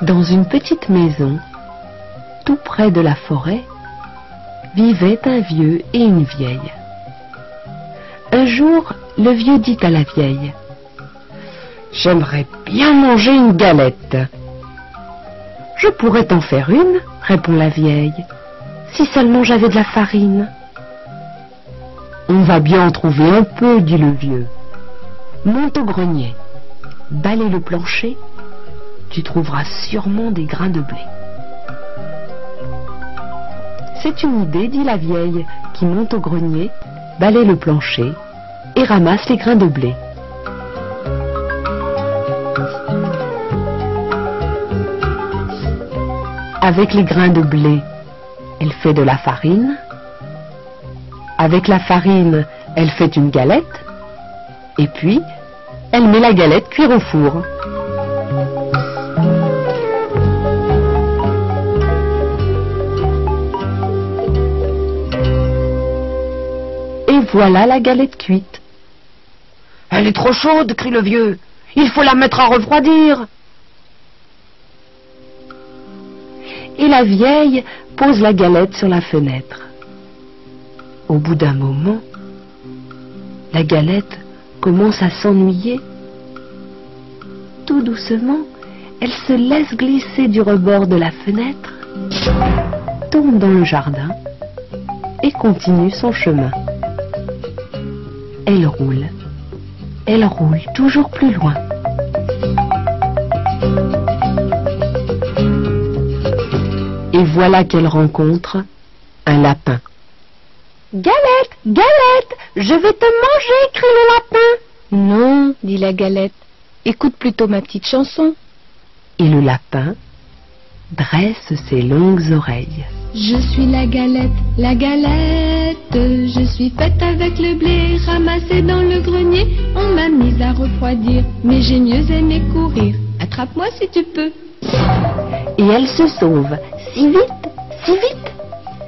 Dans une petite maison, tout près de la forêt, vivaient un vieux et une vieille. Un jour, le vieux dit à la vieille: « J'aimerais bien manger une galette. »« Je pourrais t'en faire une, » répond la vieille, « si seulement j'avais de la farine. »« On va bien en trouver un peu, » dit le vieux. « Monte au grenier, balaie le plancher, tu trouveras sûrement des grains de blé. » C'est une idée, dit la vieille, qui monte au grenier, balaie le plancher et ramasse les grains de blé. Avec les grains de blé, elle fait de la farine. Avec la farine, elle fait une galette. Et puis, elle met la galette cuire au four. Et voilà la galette cuite. « Elle est trop chaude !» crie le vieux. « Il faut la mettre à refroidir !» Et la vieille pose la galette sur la fenêtre. Au bout d'un moment, la galette commence à s'ennuyer. Tout doucement, elle se laisse glisser du rebord de la fenêtre, tombe dans le jardin et continue son chemin. Elle roule toujours plus loin. Et voilà qu'elle rencontre un lapin. « Galette, Galette, je vais te manger !» crie le lapin. « Non, » dit la galette, « écoute plutôt ma petite chanson. » Et le lapin dresse ses longues oreilles. « Je suis la galette, je suis faite avec le blé ramassé dans le grenier. On m'a mise à refroidir, mais j'ai mieux aimé courir. Attrape-moi si tu peux. » Et elle se sauve si vite,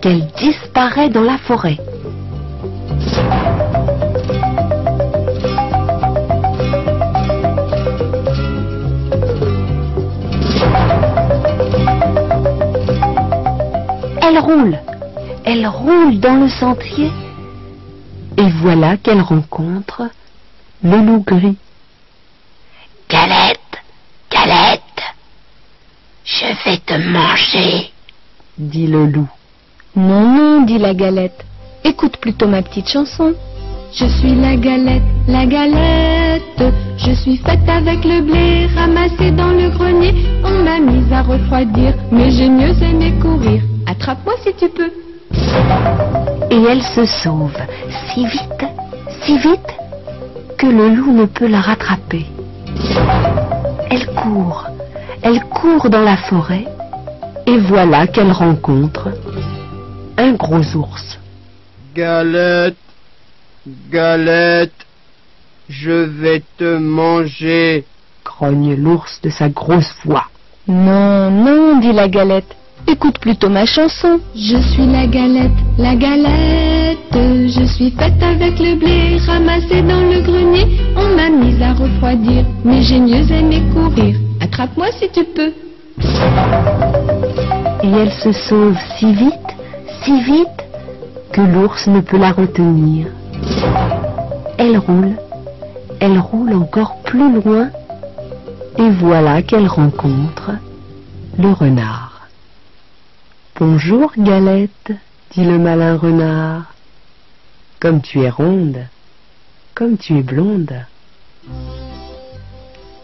qu'elle disparaît dans la forêt. Elle roule dans le sentier, et voilà qu'elle rencontre le loup gris. « Galette, Galette, je vais te manger !» dit le loup. « Non, » dit la galette, « écoute plutôt ma petite chanson. » Je suis la galette, je suis faite avec le blé ramassé dans le grenier. On m'a mise à refroidir, mais j'ai mieux aimé courir. Attrape-moi si tu peux. Et elle se sauve si vite, que le loup ne peut la rattraper. Elle court dans la forêt, et voilà qu'elle rencontre un gros ours. Galette, Galette, je vais te manger, grogne l'ours de sa grosse voix. Non, non, dit la galette, écoute plutôt ma chanson. Je suis la galette, je suis faite avec le blé ramassé dans le grenier. On m'a mise à refroidir, mais j'ai mieux aimé courir. Attrape-moi si tu peux. Et elle se sauve si vite, que l'ours ne peut la retenir. Elle roule encore plus loin, et voilà qu'elle rencontre le renard. « Bonjour, Galette, » dit le malin renard. « Comme tu es ronde, comme tu es blonde. »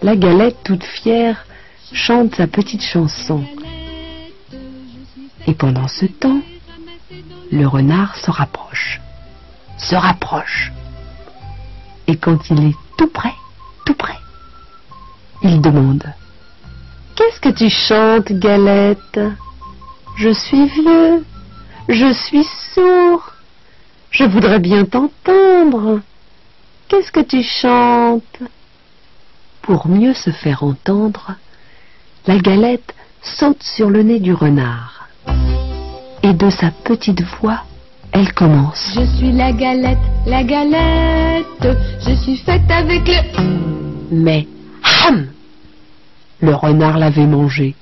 La Galette, toute fière, chante sa petite chanson. Et pendant ce temps, le renard se rapproche. Et quand il est tout près, il demande: « Qu'est-ce que tu chantes, Galette ? Je suis vieux, je suis sourd, je voudrais bien t'entendre. Qu'est-ce que tu chantes ?» Pour mieux se faire entendre, la Galette saute sur le nez du renard. Et de sa petite voix, elle commence. Je suis la galette, je suis faite avec le... Mais, ham! Le renard l'avait mangé.